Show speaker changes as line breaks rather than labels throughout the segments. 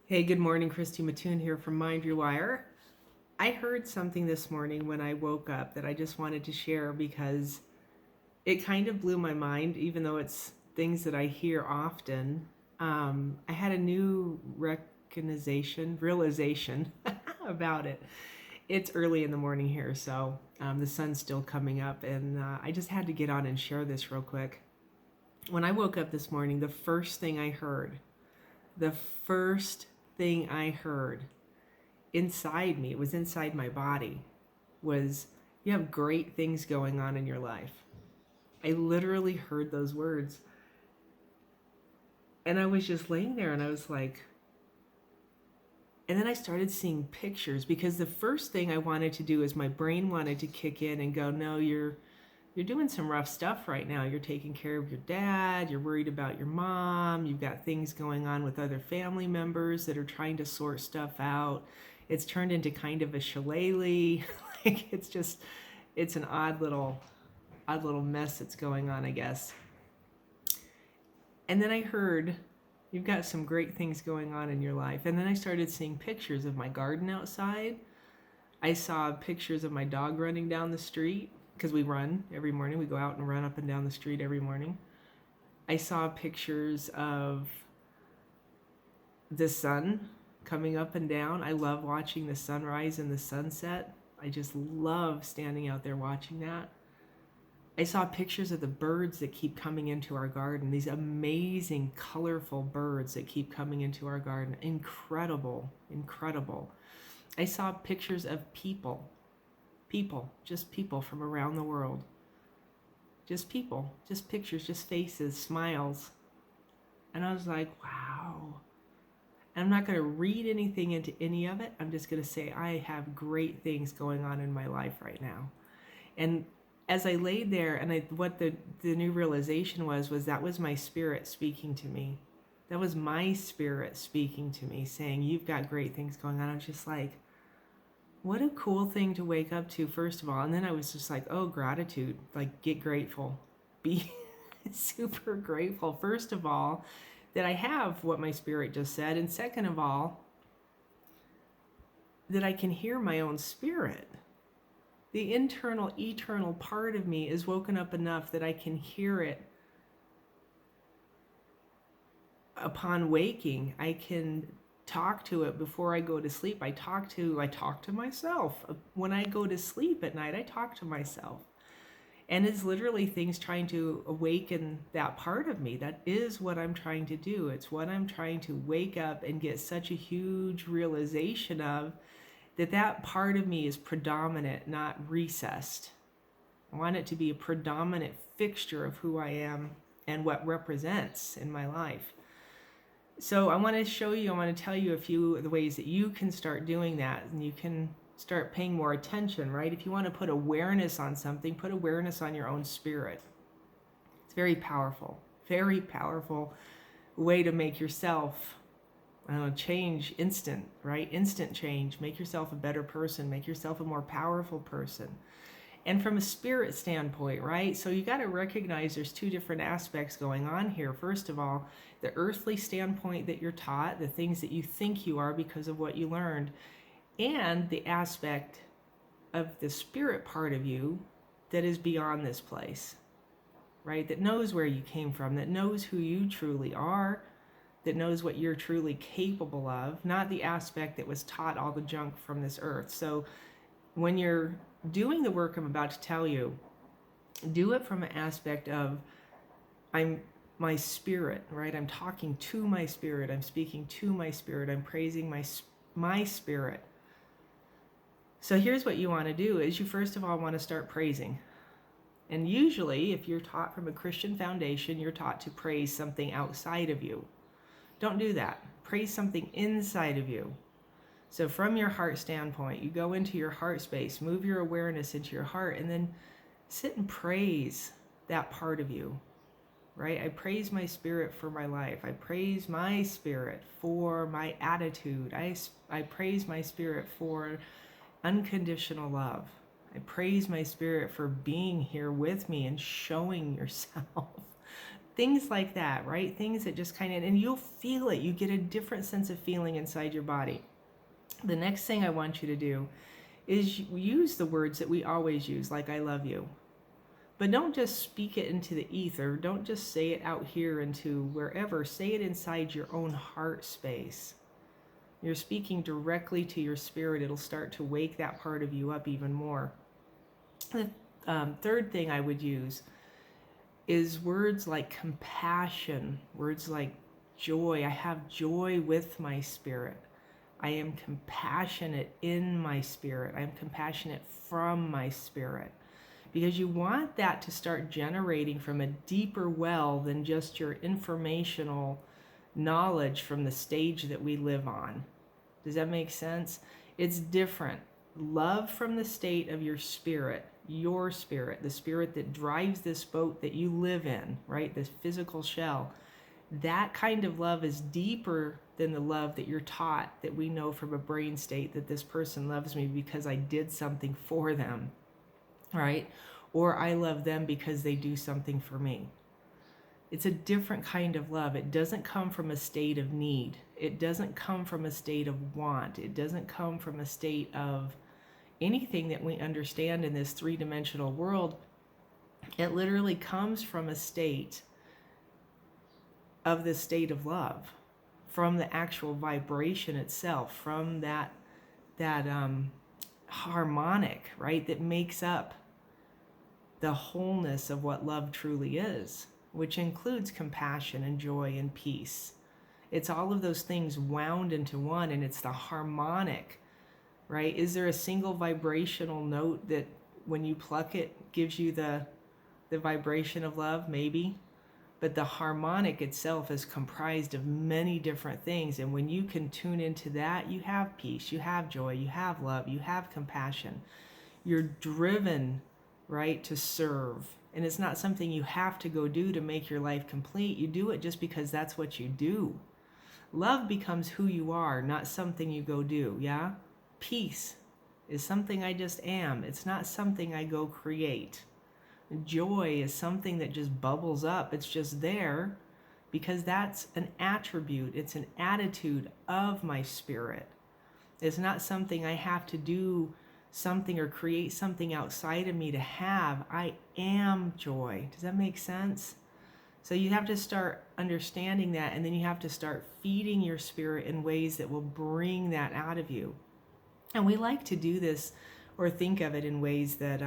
Hey, good morning. Christy Mattoon here from MindRewire. I heard something this morning when I woke up that I just wanted to share because it kind of blew my mind, even though it's things that I hear often. I had a new realization about it. It's early in the morning here, so the sun's still coming up, and I just had to get on and share this real quick. When I woke up this morning, the first thing I heard inside me, it was inside my body, was you have great things going on in your life. I literally heard those words. And I was just laying there and I was like, and then I started seeing pictures because the first thing I wanted to do is my brain wanted to kick in and go, no, you're doing some rough stuff right now. You're taking care of your dad. You're worried about your mom. You've got things going on with other family members that are trying to sort stuff out. It's turned into kind of a shillelagh. Like it's an odd little mess that's going on, I guess. And then I heard, you've got some great things going on in your life. And then I started seeing pictures of my garden outside. I saw pictures of my dog running down the street because we run every morning. We go out and run up and down the street every morning. I saw pictures of the sun coming up and down. I love watching the sunrise and the sunset. I just love standing out there watching that. I saw pictures of the birds that keep coming into our garden, these amazing, colorful birds that keep coming into our garden. Incredible, incredible. I saw pictures of people, just people from around the world. Just people, just pictures, just faces, smiles. And I was like, wow. And I'm not going to read anything into any of it. I'm just going to say I have great things going on in my life right now. And as I laid there, and what the new realization was that was my spirit speaking to me. That was my spirit speaking to me, saying, you've got great things going on. I was just like, what a cool thing to wake up to, first of all. And then I was just like, oh, gratitude, like get grateful. Be super grateful, first of all, that I have what my spirit just said. And second of all, that I can hear my own spirit. The internal, eternal part of me is woken up enough that I can hear it upon waking. I can talk to it before I go to sleep. I talk to myself. When I go to sleep at night, I talk to myself. And it's literally things trying to awaken that part of me. That is what I'm trying to do. It's what I'm trying to wake up and get such a huge realization of, that part of me is predominant, not recessed. I want it to be a predominant fixture of who I am and what represents in my life. So I want to tell you a few of the ways that you can start doing that, and you can start paying more attention, right? If you want to put awareness on something, put awareness on your own spirit. It's very powerful way to make yourself change instant, right? Instant change. Make yourself a better person. Make yourself a more powerful person. And from a spirit standpoint, right? So you got to recognize there's two different aspects going on here. First of all, the earthly standpoint that you're taught, the things that you think you are because of what you learned, and the aspect of the spirit part of you that is beyond this place, right? That knows where you came from, that knows who you truly are, that knows what you're truly capable of, not the aspect that was taught all the junk from this earth. So when you're doing the work I'm about to tell you, do it from an aspect of, I'm my spirit, right? I'm talking to my spirit. I'm speaking to my spirit. I'm praising my spirit. So here's what you want to do is you first of all want to start praising. And usually if you're taught from a Christian foundation, you're taught to praise something outside of you. Don't do that. Praise something inside of you. So from your heart standpoint, you go into your heart space, move your awareness into your heart, and then sit and praise that part of you, right? I praise my spirit for my life. I praise my spirit for my attitude. I praise my spirit for unconditional love. I praise my spirit for being here with me and showing yourself. Things like that, right? Things that just kind of, and you'll feel it. You get a different sense of feeling inside your body. The next thing I want you to do is use the words that we always use, like I love you. But don't just speak it into the ether. Don't just say it out here into wherever. Say it inside your own heart space. You're speaking directly to your spirit. It'll start to wake that part of you up even more. The third thing I would use is words like compassion, words like joy. I have joy with my spirit. I am compassionate in my spirit. I am compassionate from my spirit. Because you want that to start generating from a deeper well than just your informational knowledge from the stage that we live on. Does that make sense? It's different. Love from the state of your spirit, the spirit that drives this boat that you live in, right? This physical shell. That kind of love is deeper than the love that you're taught, that we know from a brain state, that this person loves me because I did something for them. Right? Or I love them because they do something for me. It's a different kind of love. It doesn't come from a state of need. It doesn't come from a state of want. It doesn't come from a state of anything that we understand in this three-dimensional world. It literally comes from a state of the state of love, from the actual vibration itself, from that harmonic, right, that makes up the wholeness of what love truly is, which includes compassion and joy and peace. It's all of those things wound into one, and it's the harmonic, right? Is there a single vibrational note that when you pluck it gives you the vibration of love? Maybe. But the harmonic itself is comprised of many different things, and when you can tune into that, you have peace, you have joy, you have love, you have compassion. You're driven, right, to serve. And it's not something you have to go do to make your life complete. You do it just because that's what you do. Love becomes who you are, not something you go do, yeah? Peace is something I just am. It's not something I go create. Joy is something that just bubbles up. It's just there because that's an attribute. It's an attitude of my spirit. It's not something I have to do something or create something outside of me to have. I am joy. Does that make sense? So you have to start understanding that, and then you have to start feeding your spirit in ways that will bring that out of you. And we like to do this or think of it in ways that,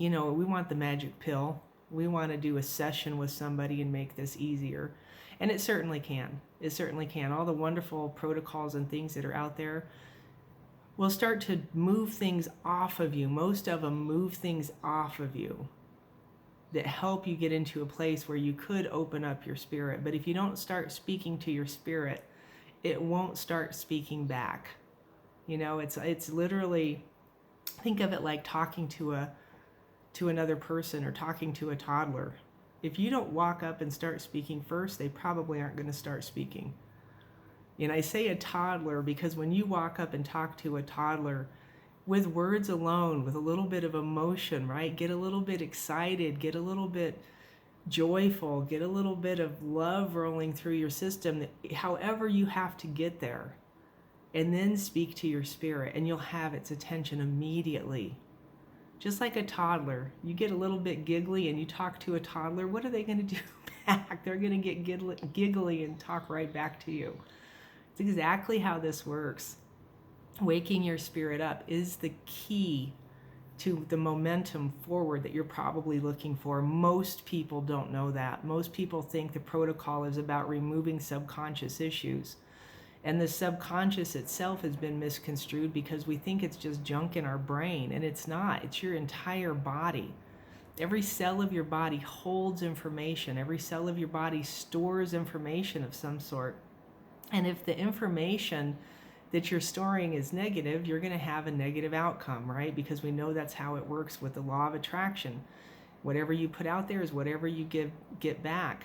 we want the magic pill. We want to do a session with somebody and make this easier. And it certainly can. It certainly can. All the wonderful protocols and things that are out there will start to move things off of you. Most of them move things off of you that help you get into a place where you could open up your spirit. But if you don't start speaking to your spirit, it won't start speaking back. It's literally, think of it like talking to another person or talking to a toddler. If you don't walk up and start speaking first, they probably aren't going to start speaking. And I say a toddler because when you walk up and talk to a toddler with words alone, with a little bit of emotion, right? Get a little bit excited, get a little bit joyful, get a little bit of love rolling through your system, however you have to get there. And then speak to your spirit and you'll have its attention immediately. Just like a toddler, you get a little bit giggly and you talk to a toddler, what are they going to do back? They're going to get giggly and talk right back to you. It's exactly how this works. Waking your spirit up is the key to the momentum forward that you're probably looking for. Most people don't know that. Most people think the protocol is about removing subconscious issues. And the subconscious itself has been misconstrued because we think it's just junk in our brain, and it's not. It's your entire body. Every cell of your body holds information. Every cell of your body stores information of some sort. And if the information that you're storing is negative, you're going to have a negative outcome, right? Because we know that's how it works with the law of attraction. Whatever you put out there is whatever you get back.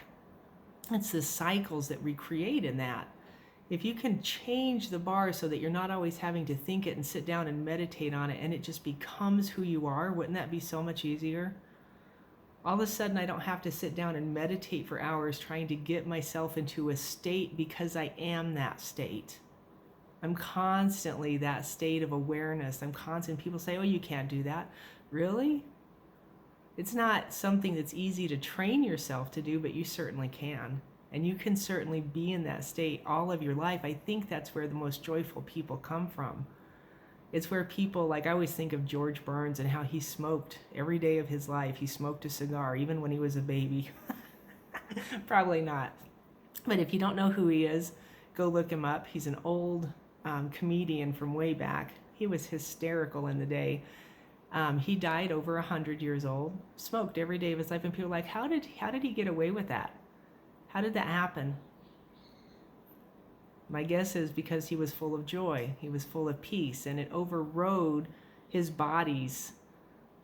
It's the cycles that we create in that. If you can change the bar so that you're not always having to think it and sit down and meditate on it and it just becomes who you are, wouldn't that be so much easier? All of a sudden, I don't have to sit down and meditate for hours trying to get myself into a state because I am that state. I'm constantly that state of awareness. I'm constant. People say, oh, you can't do that. Really? It's not something that's easy to train yourself to do, but you certainly can. And you can certainly be in that state all of your life. I think that's where the most joyful people come from. It's where people, like I always think of George Burns and how he smoked every day of his life. He smoked a cigar, even when he was a baby. Probably not. But if you don't know who he is, go look him up. He's an old comedian from way back. He was hysterical in the day. He died over 100 years old, smoked every day of his life. And people are like, how did he get away with that? How did that happen? My guess is because he was full of joy. He was full of peace, and it overrode his body's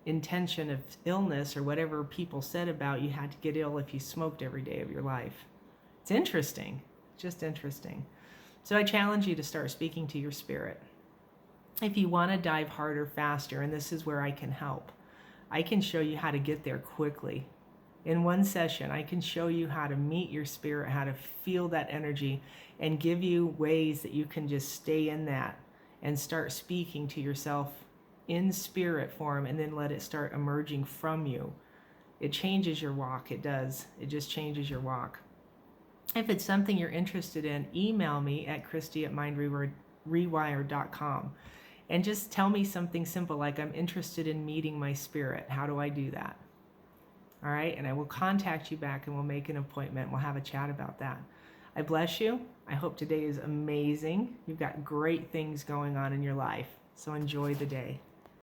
intention of illness or whatever people said about you had to get ill if you smoked every day of your life. It's interesting, just interesting. So I challenge you to start speaking to your spirit. If you want to dive harder, faster, and this is where I can help, I can show you how to get there quickly. In one session, I can show you how to meet your spirit, how to feel that energy, and give you ways that you can just stay in that and start speaking to yourself in spirit form, and then let it start emerging from you. It changes your walk. It does. It just changes your walk. If it's something you're interested in, email me at christy@mindrewire.com and just tell me something simple like, I'm interested in meeting my spirit. How do I do that? All right, and I will contact you back and we'll make an appointment. We'll have a chat about that. I bless you. I hope today is amazing. You've got great things going on in your life, so enjoy the day.